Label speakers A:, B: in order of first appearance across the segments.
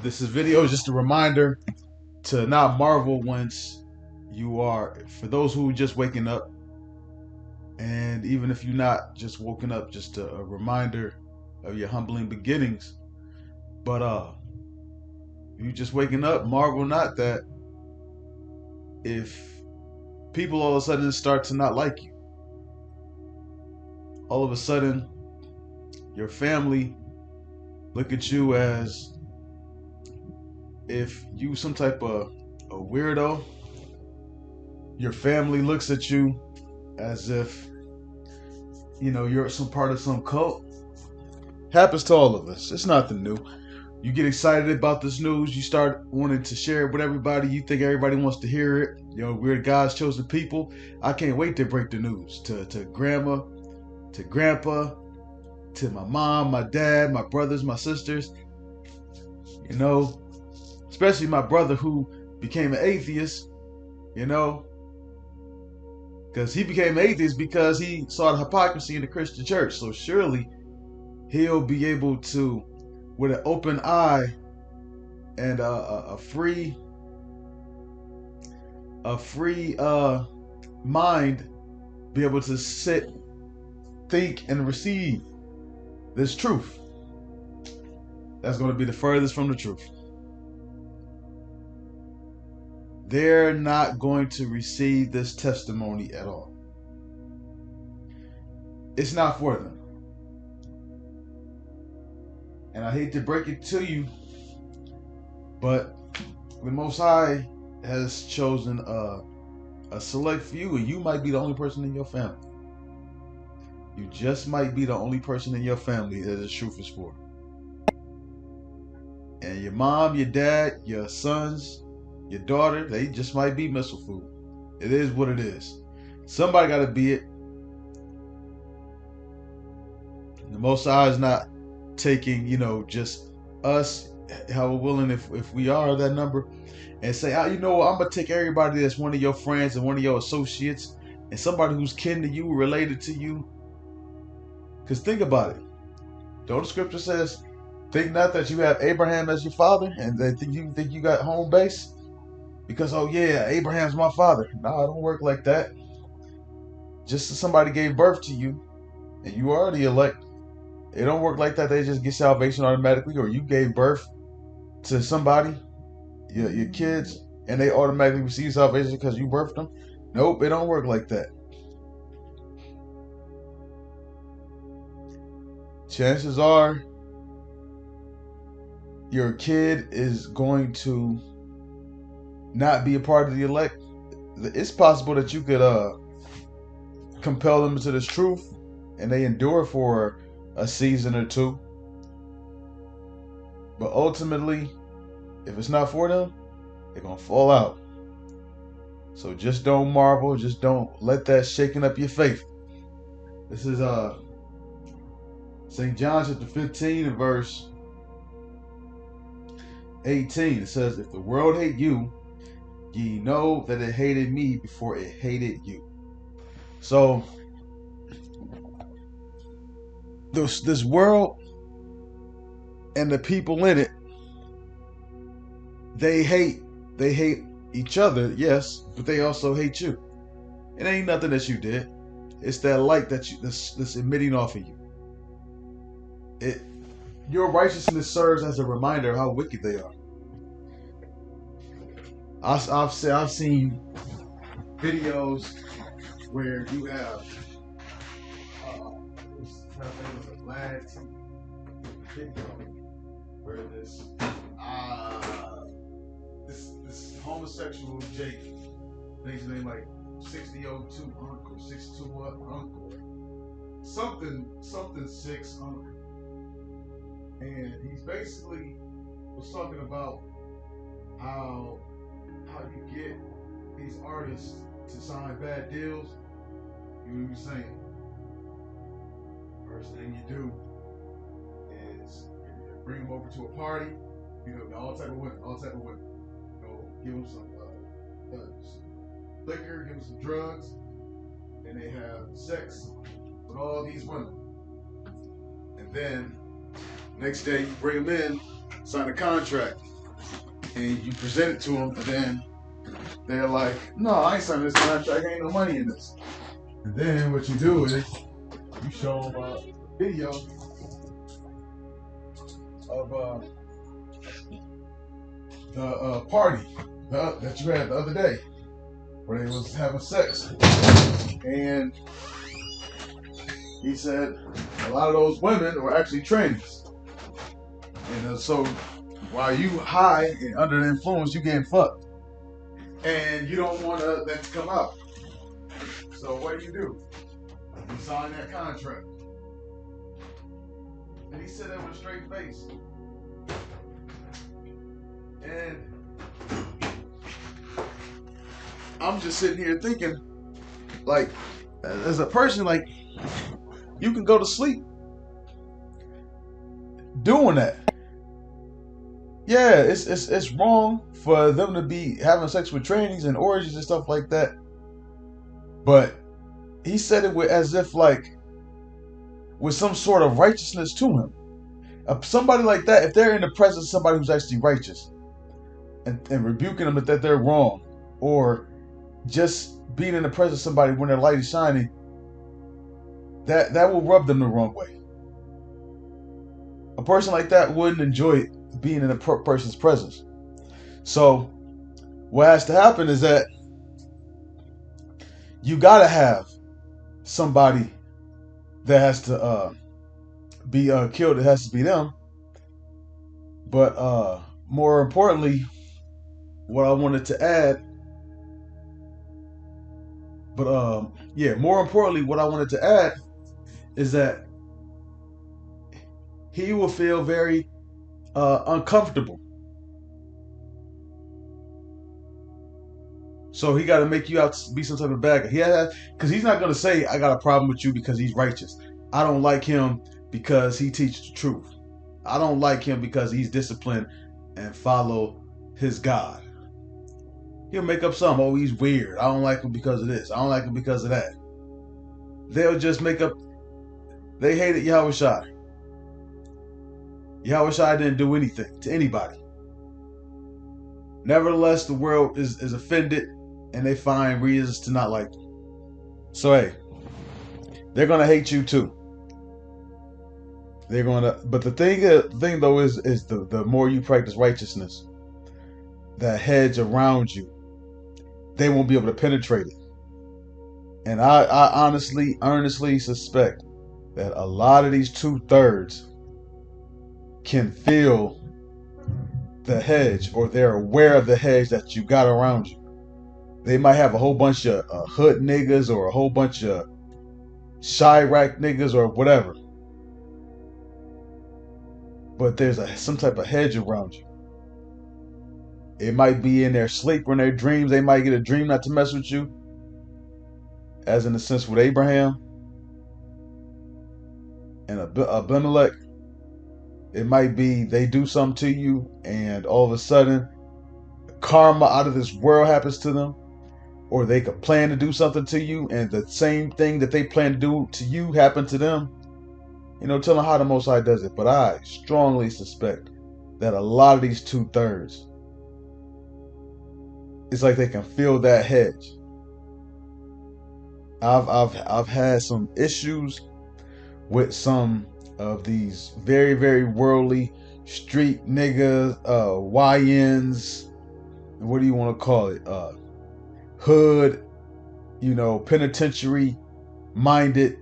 A: This is video is just a reminder to not marvel once you are, for those who are just waking up, and even if you're not just woken up, just a reminder of your humbling beginnings. But you just waking up, marvel not that if people all of a sudden start to not like you, all of a sudden your family look at you as if you some type of a weirdo. Your family looks at you as if you're some part of some cult. Happens to all of us. It's nothing new. You get excited about this news, you start wanting to share it with everybody. You think everybody wants to hear it. We're God's chosen people. I can't wait to break the news to grandma, to grandpa, to my mom, my dad, my brothers, my sisters. Especially my brother who became an atheist, because he became an atheist because he saw the hypocrisy in the Christian church. So surely he'll be able to, with an open eye and a free mind, be able to sit, think, and receive this truth. That's going to be the furthest from the truth. They're not going to receive this testimony at all. It's not for them. And I hate to break it to you, but the Most High has chosen a select few, and you might be the only person in your family. You just might be the only person in your family that this truth is for. And your mom, your dad, your sons, your daughter, they just might be missile food. It is what it is. Somebody got to be it. The Most High is not taking, just us, how we're willing, if we are that number, and say, I'm going to take everybody that's one of your friends and one of your associates and somebody who's kin to you, related to you. Because think about it. Don't the scripture says, think not that you have Abraham as your father and they think you got home base? Because, oh yeah, Abraham's my father. No, it don't work like that. Just as somebody gave birth to you and you are the elect, it don't work like that. They just get salvation automatically. Or you gave birth to somebody, your kids, and they automatically receive salvation because you birthed them. Nope, it don't work like that. Chances are your kid is going to not be a part of the elect. It's possible that you could compel them to this truth and they endure for a season or two, but ultimately, if it's not for them, they're gonna fall out. So just don't marvel, just don't let that shaking up your faith. This is St. John chapter 15 and verse 18. It says, if the world hate you, ye know that it hated me before it hated you. So this world and the people in it, they hate each other, yes, but they also hate you. It ain't nothing that you did. It's that light that's emitting off of you. Your righteousness serves as a reminder of how wicked they are. I've seen videos where you have a lad video where this homosexual Jake, his name like 6002 Uncle, 62 Uncle, something 6 Uncle, and he's basically was talking about how you get these artists to sign bad deals. You know what I'm saying? First thing you do is you bring them over to a party. All type of women. Give them some liquor, give them some drugs, and they have sex with all these women. And then next day you bring them in, sign a contract. and you present it to them, and then they're like, "No, I ain't signing this contract. Ain't no money in this." And then what you do is you show them a video of the party that you had the other day, where they was having sex, and he said a lot of those women were actually trainees, and so while you high and under the influence, you getting fucked, and you don't want that to come out. So what do? You sign that contract, and he said that with a straight face, and I'm just sitting here thinking, like, as a person, like, you can go to sleep doing that. Yeah, it's wrong for them to be having sex with trainees and orgies and stuff like that. But he said it with as if like with some sort of righteousness to him. Somebody like that, if they're in the presence of somebody who's actually righteous and rebuking them that they're wrong, or just being in the presence of somebody when their light is shining, that will rub them the wrong way. A person like that wouldn't enjoy being in a person's presence. So what has to happen is that you gotta have somebody that has to be killed. It has to be them. But more importantly, what I wanted to add, what I wanted to add is that he will feel very uncomfortable. So he got to make you out to be some type of bad guy. Because he's not going to say, I got a problem with you because he's righteous. I don't like him because he teaches the truth. I don't like him because he's disciplined and follow his God. He'll make up something. Oh, he's weird. I don't like him because of this. I don't like him because of that. They'll just make up. They hated Yahushua. Yahushua didn't do anything to anybody. Nevertheless, the world is offended, and they find reasons to not like them. So hey, they're gonna hate you too. They're gonna. But the thing though is the more you practice righteousness, that hedge around you, they won't be able to penetrate it. And I honestly, earnestly suspect that a lot of these 2/3 can feel the hedge, or they're aware of the hedge that you got around you. They might have a whole bunch of hood niggas, or a whole bunch of Chirac niggas, or whatever. But there's some type of hedge around you. It might be in their sleep or in their dreams. They might get a dream not to mess with you, as in the sense with Abraham and Abimelech. It might be they do something to you, and all of a sudden karma out of this world happens to them. Or they could plan to do something to you, and the same thing that they plan to do to you happened to them. You know, tell them how the Most High does it. But I strongly suspect that a lot of these 2/3, it's like they can feel that hedge. I've had some issues with some of these very, very worldly street niggas, YNs, what do you want to call it? Hood, penitentiary minded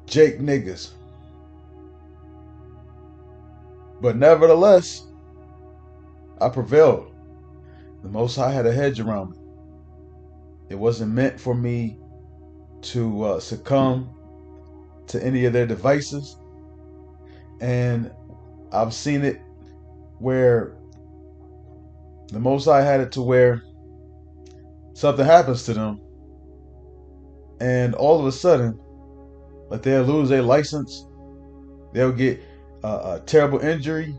A: Jake niggas. But nevertheless, I prevailed. The Most High had a hedge around me. It wasn't meant for me to succumb to any of their devices. And I've seen it where the Most High had it to where something happens to them, and all of a sudden, like, they'll lose their license, they'll get a terrible injury.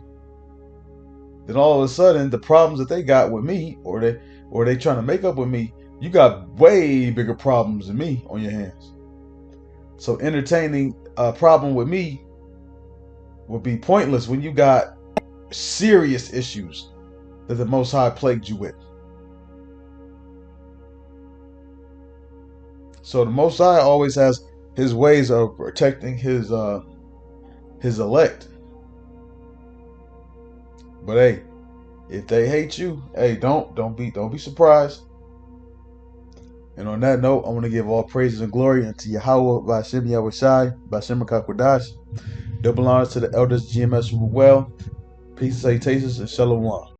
A: Then all of a sudden, the problems that they got with me, or they trying to make up with me, you got way bigger problems than me on your hands. So entertaining a problem with me would be pointless when you got serious issues that the Most High plagued you with. So the Most High always has his ways of protecting his elect. But hey, if they hate you, hey, don't be surprised. And on that note, I want to give all praises and glory unto Yahweh, Ba'ashem Yahushai, Ba'ashem Kakwadash. Double honors to the elders, GMS from well. Peace, salutations, and shalom.